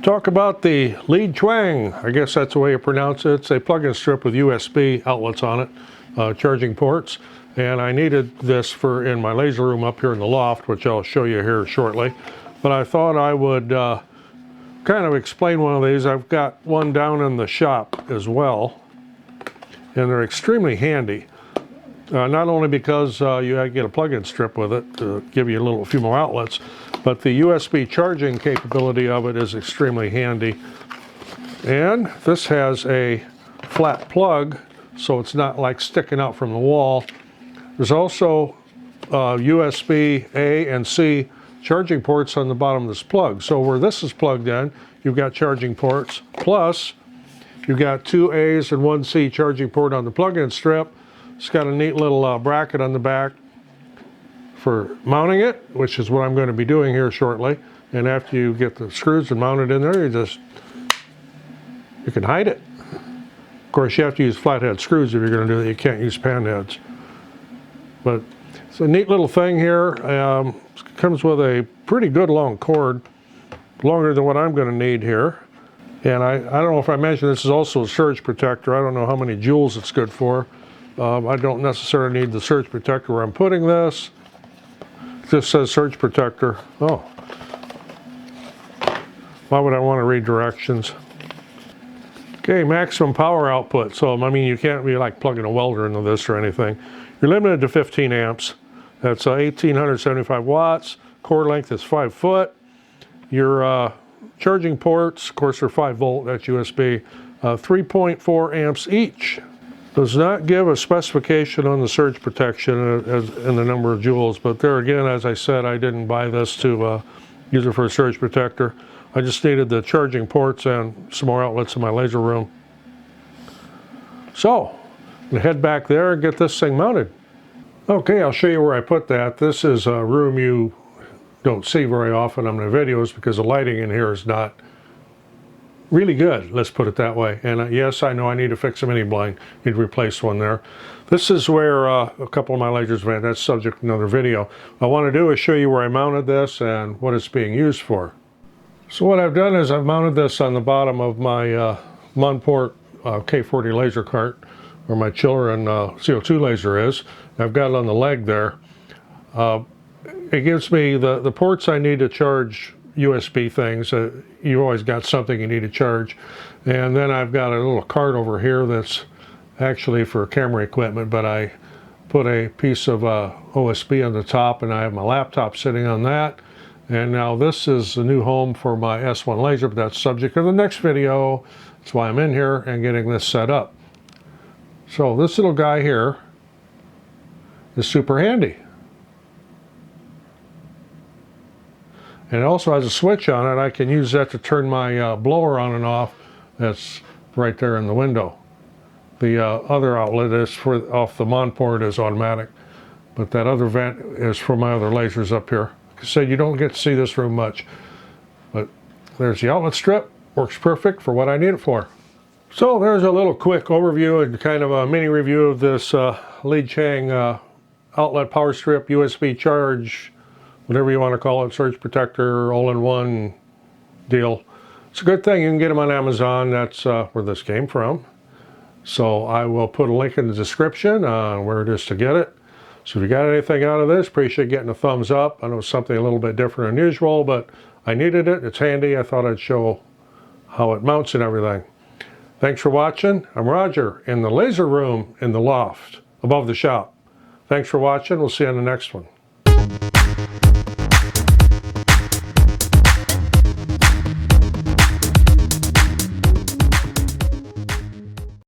Talk about the Leadchaung. I guess that's the way you pronounce it. It's a plug-in strip with USB outlets on it, charging ports. And I needed this for in my laser room up here in the loft, which I'll show you here shortly. But I thought I would kind of explain one of these. I've got one down in the shop as well, and they're extremely handy. Not only because you get a plug-in strip with it to give you a few more outlets, but the USB charging capability of it is extremely handy. And this has a flat plug, so it's not like sticking out from the wall. There's also USB A and C charging ports on the bottom of this plug. So where this is plugged in, you've got charging ports, plus you've got 2 A's and 1 C charging port on the plug-in strip. It's got a neat little bracket on the back for mounting it, which is what I'm going to be doing here shortly. And after you get the screws and mount it in there, you can hide it. Of course, you have to use flathead screws if you're going to do that. You can't use pan heads. But it's a neat little thing here. It comes with a pretty good long cord, longer than what I'm going to need here. And I don't know if I mentioned this is also a surge protector. I don't know how many joules it's good for. I don't necessarily need the surge protector where I'm putting this. It just says surge protector. Oh. Why would I want to read directions? Okay, maximum power output. So, I mean, you can't be like plugging a welder into this or anything. You're limited to 15 amps. That's 1,875 watts. Cord length is 5 foot. Your charging ports, of course, are 5 volt. That's USB. 3.4 amps each. Does not give a specification on the surge protection and the number of joules, but there again, as I said, I didn't buy this to use it for a surge protector. I just needed the charging ports and some more outlets in my laser room. So, I'm going to head back there and get this thing mounted. Okay, I'll show you where I put that. This is a room you don't see very often on my videos because the lighting in here is not really good, let's put it that way. And yes, I know I need to fix a mini blind. Need to replace one there. This is where a couple of my lasers went. That's subject to another video. What I want to do is show you where I mounted this and what it's being used for. So what I've done is I've mounted this on the bottom of my Monport K40 laser cart, where my children CO2 laser is. I've got it on the leg there. It gives me the ports I need to charge USB things. You've always got something you need to charge. And then I've got a little cart over here that's actually for camera equipment, but I put a piece of OSB on the top, and I have my laptop sitting on that. And now this is the new home for my S1 laser, but that's subject of the next video. That's why I'm in here and getting this set up. So this little guy here is super handy. And it also has a switch on it. I can use that to turn my blower on and off. That's right there in the window. The other outlet is off the Monport is automatic, but that other vent is for my other lasers up here. Like I said, you don't get to see this room much, but there's the outlet strip. Works perfect for what I need it for. So there's a little quick overview and kind of a mini review of this Leadchaung outlet power strip, USB charge, whatever you want to call it, surge protector, all-in-one deal. It's a good thing you can get them on Amazon. That's where this came from. So I will put a link in the description on where it is to get it. So if you got anything out of this, appreciate getting a thumbs up. I know it's something a little bit different than usual, but I needed it. It's handy. I thought I'd show how it mounts and everything. Thanks for watching. I'm Roger in the laser room in the loft above the shop. Thanks for watching. We'll see you on the next one.